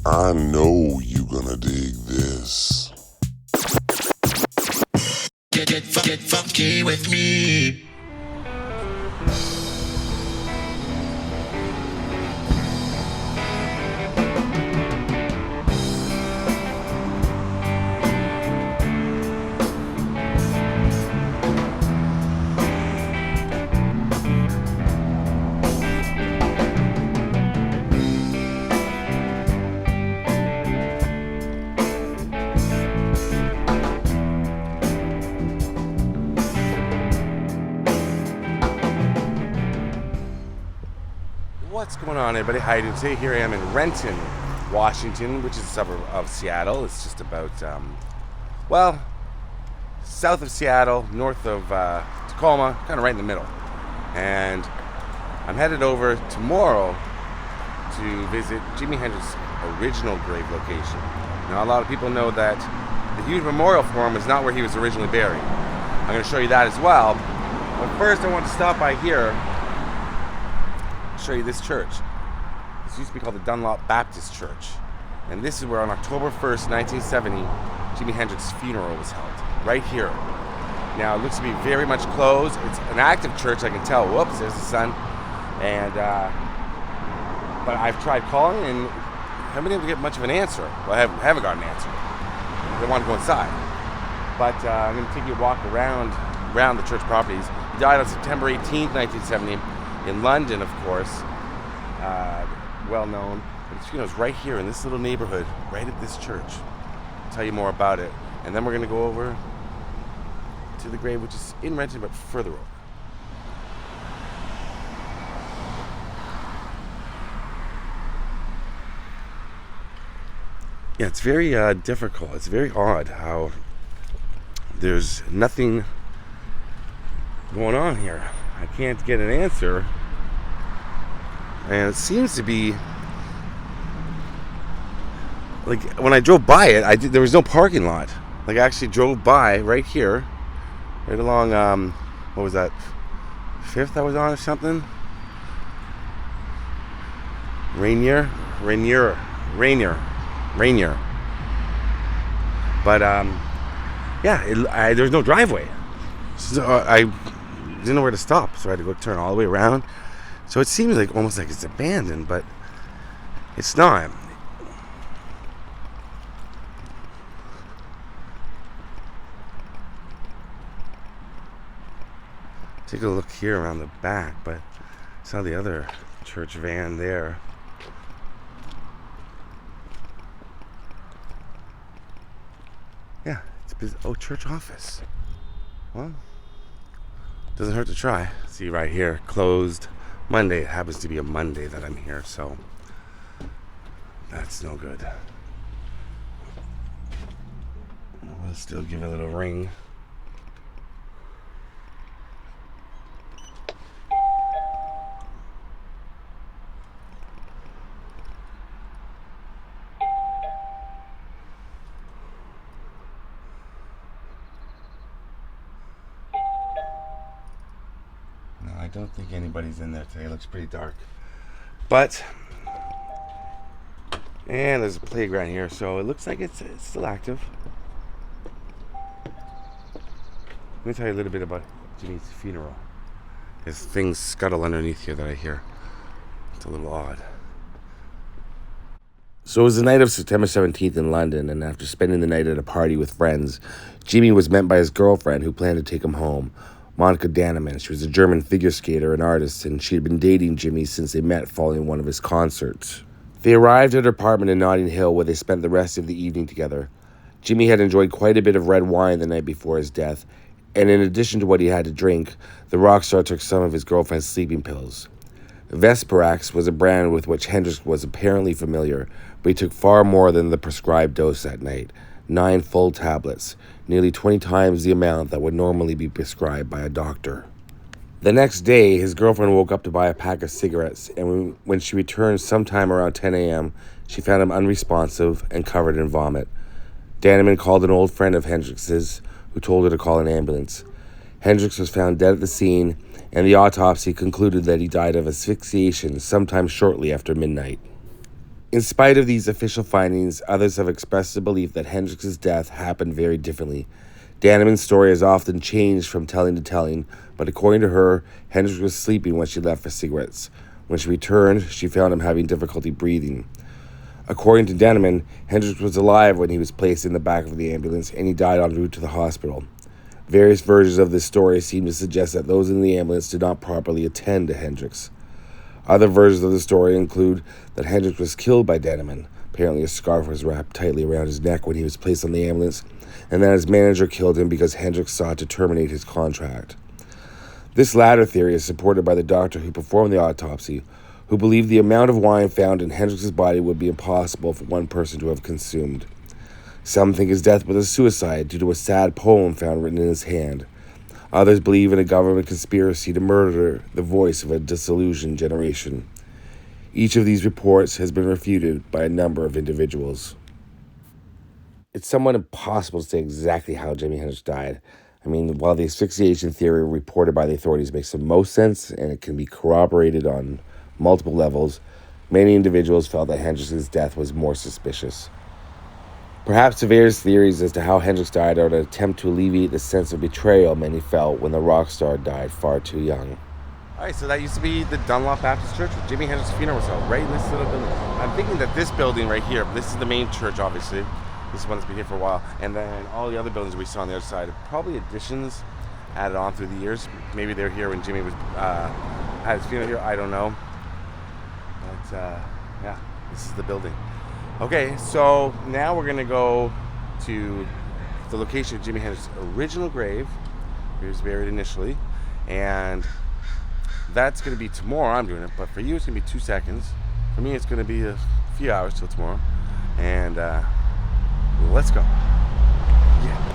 I know you gonna dig this. Get funky with me. What's going on, everybody? How you doing today? Here I am in Renton, Washington, which is a suburb of Seattle. It's just about, south of Seattle, north of Tacoma, kind of right in the middle. And I'm headed over tomorrow to visit Jimi Hendrix's original grave location. Now, a lot of people know that the huge memorial for him is not where he was originally buried. I'm going to show you that as well. But first, I want to stop by here. Show you this church. This used to be called the Dunlop Baptist Church, and this is where on October 1st, 1970, Jimi Hendrix's funeral was held, right here. Now it looks to be very much closed. It's an active church, I can tell. Whoops, there's the sun. And but I've tried calling and haven't been able to get much of an answer. Well, I haven't got an answer. I want to go inside, but I'm going to take you a walk around the church properties. He died on September 18th, 1970. In London, of course, well known. But his funeral's right here in this little neighborhood, right at this church. I'll tell you more about it. And then we're going to go over to the grave, which is in Renton, but further over. Yeah, it's very difficult. It's very odd how there's nothing going on here. I can't get an answer, and it seems to be like when I drove by it, there was no parking lot. Like I actually drove by right here, right along what was that, 5th I was on or something? Rainier. But there's no driveway, so I didn't know where to stop, so I had to go turn all the way around. So it seems like almost like it's abandoned, but it's not. Take a look here around the back, but I saw the other church van there. Yeah, it's church office. Well, doesn't hurt to try. See right here, closed Monday. It happens to be a Monday that I'm here, so that's no good. We'll still give it a little ring. I don't think anybody's in there today. It looks pretty dark. But, and there's a playground here, so it looks like it's still active. Let me tell you a little bit about Jimi's funeral. There's things scuttle underneath here that I hear. It's a little odd. So it was the night of September 17th in London, and after spending the night at a party with friends, Jimi was met by his girlfriend who planned to take him home. Monika Dannemann. She was a German figure skater and artist, and she had been dating Jimi since they met following one of his concerts. They arrived at her apartment in Notting Hill, where they spent the rest of the evening together. Jimi had enjoyed quite a bit of red wine the night before his death, and in addition to what he had to drink, the rock star took some of his girlfriend's sleeping pills. Vesperax was a brand with which Hendrix was apparently familiar, but he took far more than the prescribed dose that night. 9 full tablets, nearly 20 times the amount that would normally be prescribed by a doctor. The next day, his girlfriend woke up to buy a pack of cigarettes, and when she returned sometime around 10 a.m., she found him unresponsive and covered in vomit. Dannemann called an old friend of Hendrix's, who told her to call an ambulance. Hendrix was found dead at the scene, and the autopsy concluded that he died of asphyxiation sometime shortly after midnight. In spite of these official findings, others have expressed the belief that Hendrix's death happened very differently. Dannemann's story has often changed from telling to telling, but according to her, Hendrix was sleeping when she left for cigarettes. When she returned, she found him having difficulty breathing. According to Dannemann, Hendrix was alive when he was placed in the back of the ambulance, and he died en route to the hospital. Various versions of this story seem to suggest that those in the ambulance did not properly attend to Hendrix. Other versions of the story include that Hendrix was killed by Dannemann. Apparently a scarf was wrapped tightly around his neck when he was placed on the ambulance, and that his manager killed him because Hendrix sought to terminate his contract. This latter theory is supported by the doctor who performed the autopsy, who believed the amount of wine found in Hendrix's body would be impossible for one person to have consumed. Some think his death was a suicide due to a sad poem found written in his hand. Others believe in a government conspiracy to murder the voice of a disillusioned generation. Each of these reports has been refuted by a number of individuals. It's somewhat impossible to say exactly how Jimi Hendrix died. I mean, while the asphyxiation theory reported by the authorities makes the most sense and it can be corroborated on multiple levels, many individuals felt that Hendrix's death was more suspicious. Perhaps the various theories as to how Hendrix died are an attempt to alleviate the sense of betrayal many felt when the rock star died far too young. All right, so that used to be the Dunlop Baptist Church where Jimi Hendrix's funeral was held, right in this little building. I'm thinking that this building right here, this is the main church, obviously. This is one that's been here for a while. And then all the other buildings we saw on the other side are probably additions added on through the years. Maybe they were here when Jimmy was had his funeral here. I don't know. But yeah, this is the building. Okay, so now we're gonna go to the location of Jimi Hendrix's original grave. He was buried initially, and that's gonna be tomorrow. I'm doing it, but for you it's gonna be 2 seconds. For me, it's gonna be a few hours till tomorrow, and let's go. Yeah.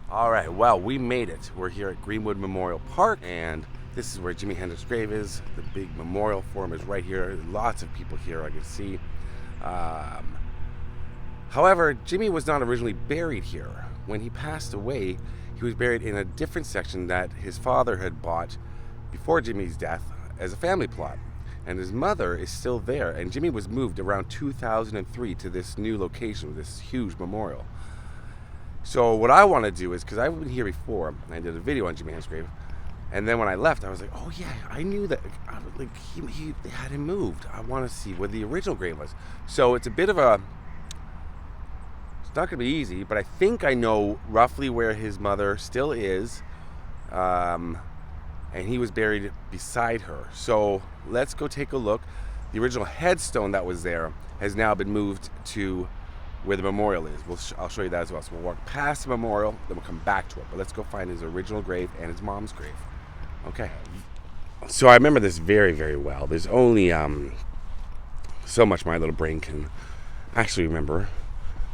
All right, well, we made it. We're here at Greenwood Memorial Park, and this is where Jimi Hendrix's grave is. The big memorial for him is right here. Lots of people here, I can see. However, Jimmy was not originally buried here. When he passed away, he was buried in a different section that his father had bought before Jimmy's death as a family plot. And his mother is still there, and Jimmy was moved around 2003 to this new location with this huge memorial. So what I want to do is, because I've been here before, I did a video on Jimi Hendrix's grave, and then when I left, I was like, oh yeah, I knew that, he had him moved. I want to see where the original grave was. So it's a bit of a, it's not going to be easy, but I think I know roughly where his mother still is, and he was buried beside her. So let's go take a look. The original headstone that was there has now been moved to where the memorial is. I'll show you that as well. So we'll walk past the memorial, then we'll come back to it. But let's go find his original grave and his mom's grave. Okay. So I remember this very, very well. There's only so much my little brain can actually remember.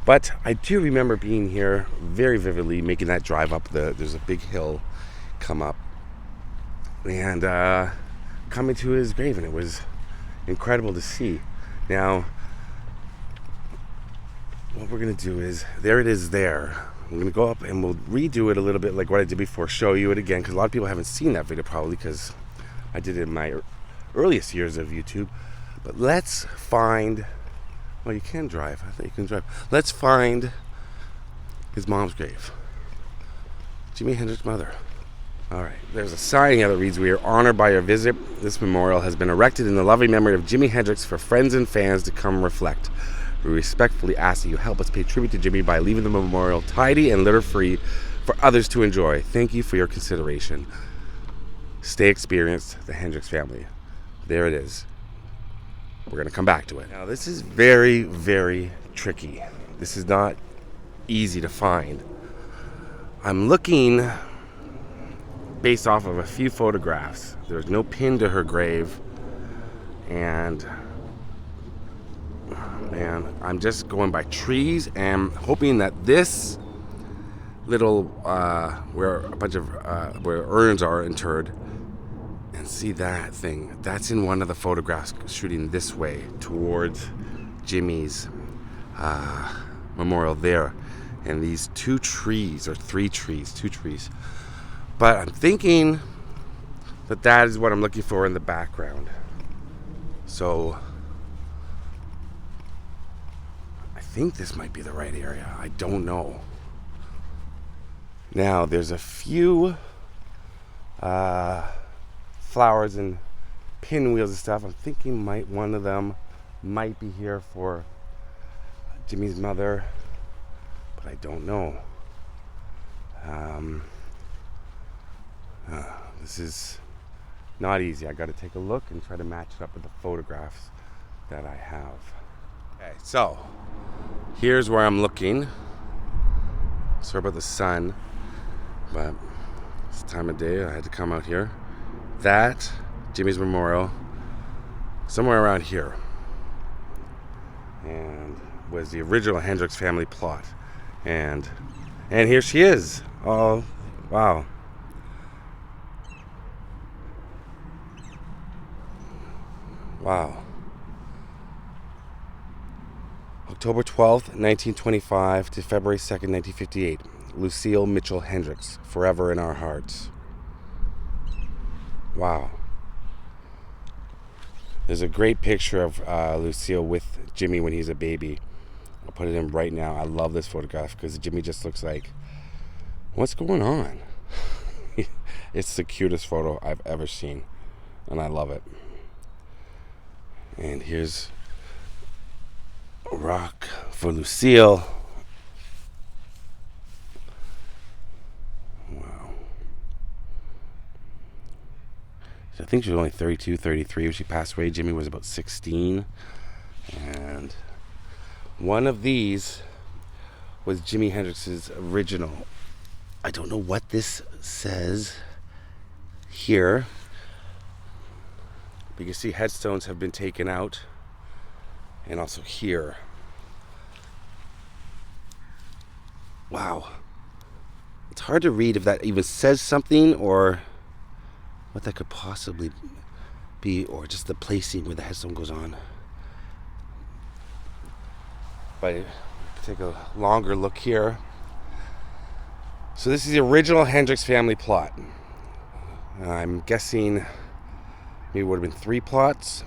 But I do remember being here very vividly, making that drive up there's a big hill come up, and coming to his grave, and it was incredible to see. Now, what we're going to do is, there it is there. I'm going to go up and we'll redo it a little bit like what I did before, show you it again, because a lot of people haven't seen that video probably because I did it in my earliest years of YouTube. But let's find, well, you can drive. I think you can drive. Let's find his mom's grave. Jimi Hendrix's mother. All right, there's a sign here that reads, "We are honored by your visit. This memorial has been erected in the loving memory of Jimi Hendrix for friends and fans to come reflect. We respectfully ask that you help us pay tribute to Jimmy by leaving the memorial tidy and litter-free for others to enjoy. Thank you for your consideration. Stay experienced, the Hendrix family." There it is. We're going to come back to it. Now, this is very, very tricky. This is not easy to find. I'm looking based off of a few photographs. There's no pin to her grave, and man, I'm just going by trees and hoping that this little where a bunch of where urns are interred, and see that thing, that's in one of the photographs shooting this way towards Jimmy's memorial there. And these two trees. But I'm thinking that is what I'm looking for in the background. So I think this might be the right area. I don't know. Now there's a few flowers and pinwheels and stuff. I'm thinking one of them might be here for Jimmy's mother, but I don't know. This is not easy. I got to take a look and try to match it up with the photographs that I have. Okay, so here's where I'm looking. Sorry about the sun, but it's the time of day. I had to come out here. That Jimmy's Memorial, somewhere around here, and was the original Hendrix family plot. And here she is. Oh, wow. Wow. October 12th, 1925 to February 2nd, 1958. Lucille Mitchell Hendrix, forever in our hearts. Wow. There's a great picture of Lucille with Jimmy when he's a baby. I'll put it in right now. I love this photograph because Jimmy just looks like, what's going on? It's the cutest photo I've ever seen, and I love it. And here's a rock for Lucille. Wow. I think she was only 32, 33 when she passed away. Jimmy was about 16. And one of these was Jimi Hendrix's original. I don't know what this says here. But you can see headstones have been taken out. And also here. Wow. It's hard to read if that even says something or what that could possibly be, or just the placing where the headstone goes on. But take a longer look here. So this is the original Hendrix family plot. I'm guessing maybe it would have been 3 plots.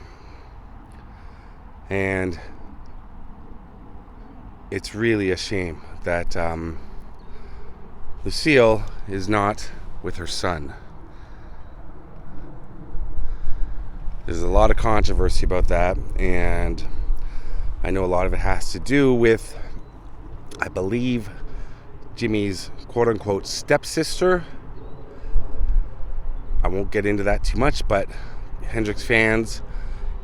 And it's really a shame that Lucille is not with her son. There's a lot of controversy about that, and I know a lot of it has to do with, I believe, Jimmy's quote-unquote stepsister. I won't get into that too much, but Hendrix fans,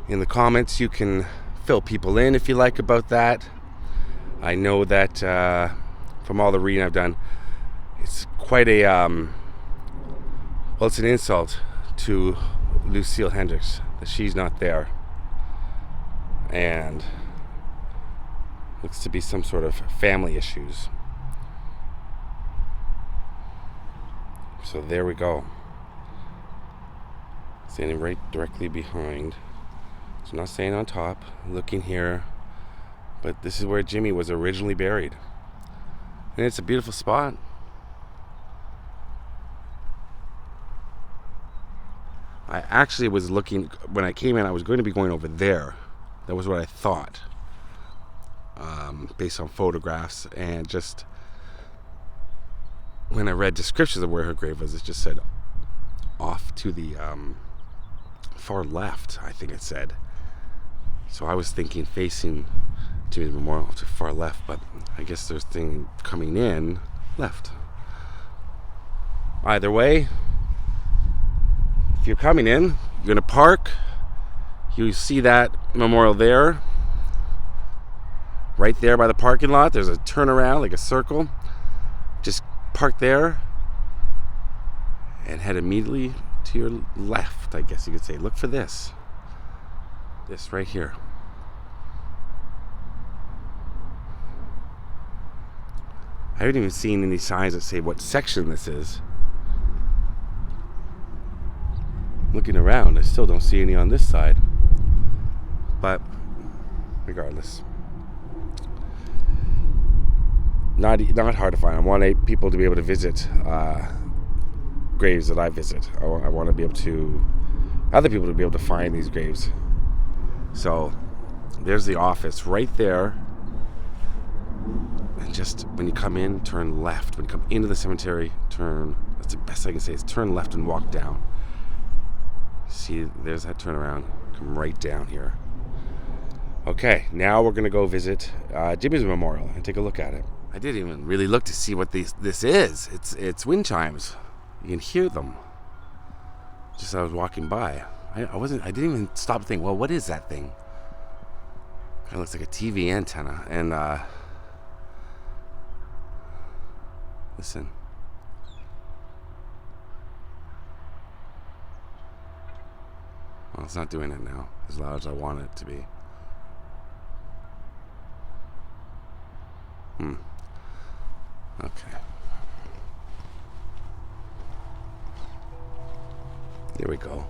in the comments, you can fill people in if you like about that. I know that from all the reading I've done, it's quite a, well, it's an insult to Lucille Hendrix that she's not there. And looks to be some sort of family issues. So there we go. Standing right directly behind. So not staying on top, looking here. But this is where Jimmy was originally buried. And it's a beautiful spot. I actually was looking, when I came in, I was going to be going over there. That was what I thought. Based on photographs, and just when I read descriptions of where her grave was, it just said off to the far left, I think it said. So I was thinking facing Jimmy's Memorial to far left, but I guess there's thing coming in left. Either way, if you're coming in, you're going to park. You see that memorial there. Right there by the parking lot, there's a turnaround, like a circle. Just park there and head immediately to your left, I guess you could say. Look for this. This right here. I haven't even seen any signs that say what section this is. Looking around, I still don't see any on this side. But regardless. not hard to find. I want people to be able to visit graves that I visit. I want to be able to, other people to be able to find these graves. So there's the office right there. And just when you come in, turn left. When you come into the cemetery, that's the best I can say, is turn left and walk down. See, there's that turnaround. Come right down here. Okay, now we're going to go visit Jimi's memorial and take a look at it. I didn't even really look to see what this is. It's wind chimes. You can hear them. Just as I was walking by. I didn't even stop to think, well, what is that thing? Kind of looks like a TV antenna. And listen. Well, it's not doing it now as loud as I want it to be. Okay. Here we go.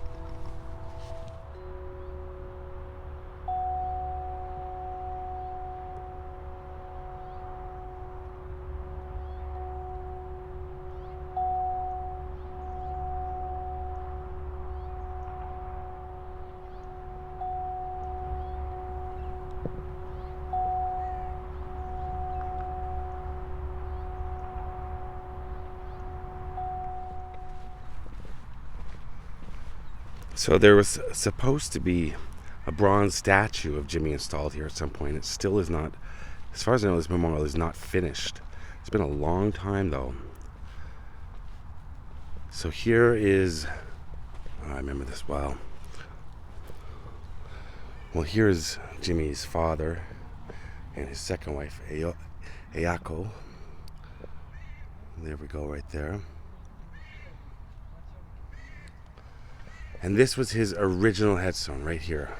So there was supposed to be a bronze statue of Jimi installed here at some point. It still is not, as far as I know, this memorial is not finished. It's been a long time though. So here is, I remember this well. Well, here's Jimi's father and his second wife, Ayako. There we go, right there. And this was his original headstone right here.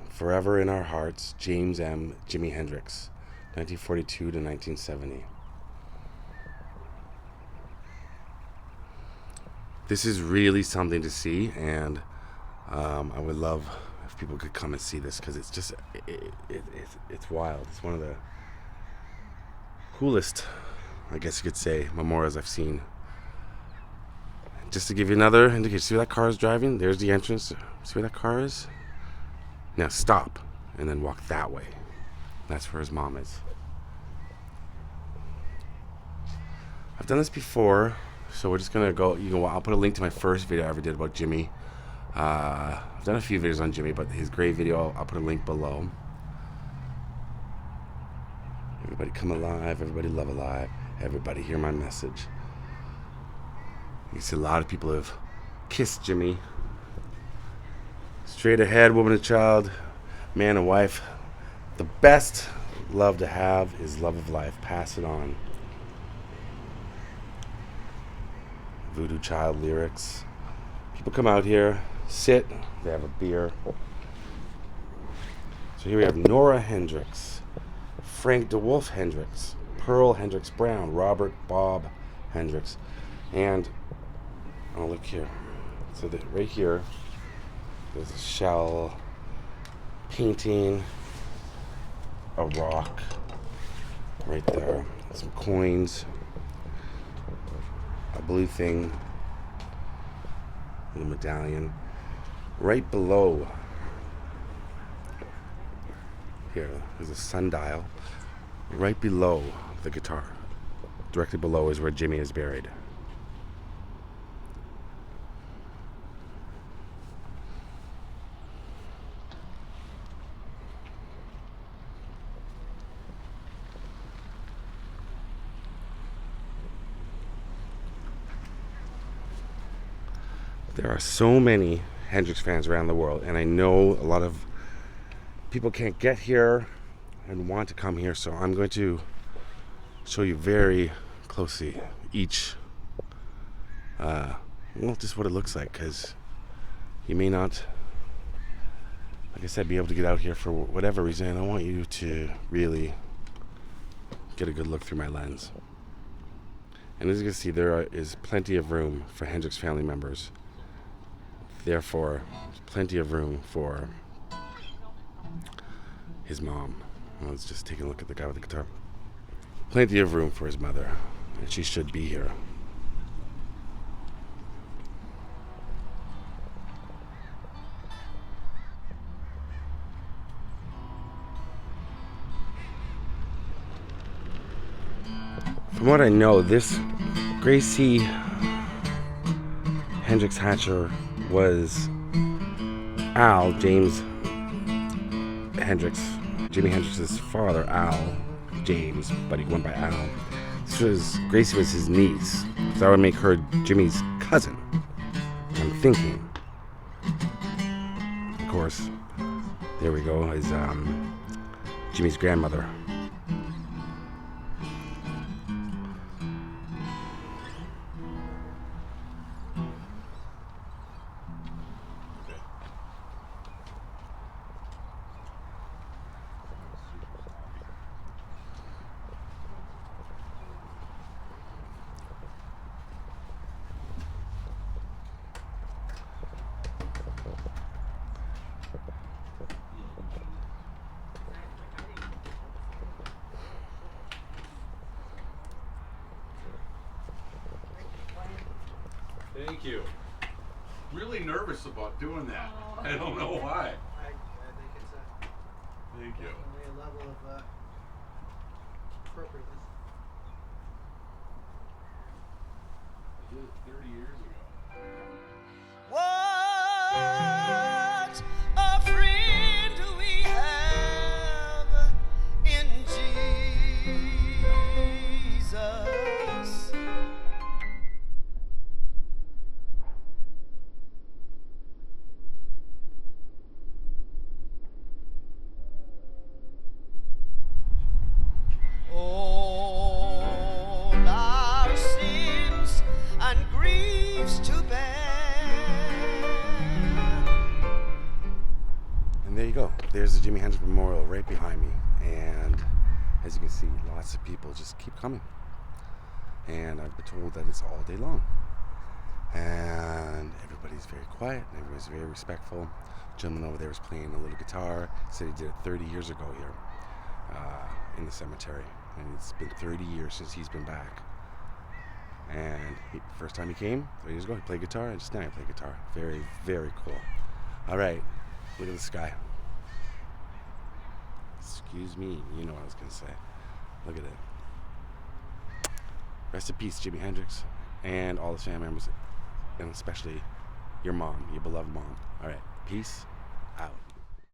Forever in our hearts, James M. Jimi Hendrix, 1942 to 1970. This is really something to see, and I would love if people could come and see this, because it's just, it's wild. It's one of the coolest, I guess you could say, memorials I've seen. Just to give you another indication, see where that car is driving? There's the entrance. See where that car is? Now stop and then walk that way. That's where his mom is. I've done this before, so we're just gonna go. I'll put a link to my first video I ever did about Jimi. I've done a few videos on Jimi, but his grave video, I'll put a link below. Everybody come alive. Everybody love alive. Everybody hear my message. You see a lot of people have kissed Jimi. Straight ahead, woman and child, man and wife. The best love to have is love of life. Pass it on. Voodoo Child lyrics. People come out here, sit, they have a beer. So here we have Nora Hendrix, Frank DeWolf Hendrix, Pearl Hendrix Brown, Robert Bob Hendrix, and oh, look here. So right here, there's a shell painting, a rock right there, some coins, a blue thing, a medallion. Right below here, there's a sundial. Right below the guitar, directly below, is where Jimi is buried. There are so many Hendrix fans around the world, and I know a lot of people can't get here and want to come here, so I'm going to show you very closely each, just what it looks like, because you may not, like I said, be able to get out here for whatever reason, and I want you to really get a good look through my lens. And as you can see, there is plenty of room for Hendrix family members. Therefore, there's plenty of room for his mom, I was just taking a look at the guy with the guitar. Plenty of room for his mother, and she should be here. From what I know, this Gracie Hendrix Hatcher was Al, James Hendrix, Jimi Hendrix's father, Al James, but he went by Al. Gracie was his niece, so that would make her Jimmy's cousin. I'm thinking. Of course, there we go, is Jimmy's grandmother. Thank you. Really nervous about doing that. I don't know why. I think it's Thank you. definitely a level of appropriateness. I did it 30 years ago. What a friend we have in Jesus. All our sins and griefs to bear. And there you go. There's the Jimi Hendrix Memorial right behind me. And as you can see, lots of people just keep coming. And I've been told that it's all day long. And everybody's very quiet and everybody's very respectful. Gentleman over there was playing a little guitar. Said he did it 30 years ago here in the cemetery. And it's been 30 years since he's been back. And first time he came, 3 years ago, he played guitar. And just now he played guitar. Very, very cool. All right, look at the sky. Excuse me, you know what I was going to say. Look at it. Rest in peace, Jimi Hendrix, and all his family members, and especially your mom, your beloved mom. All right, peace.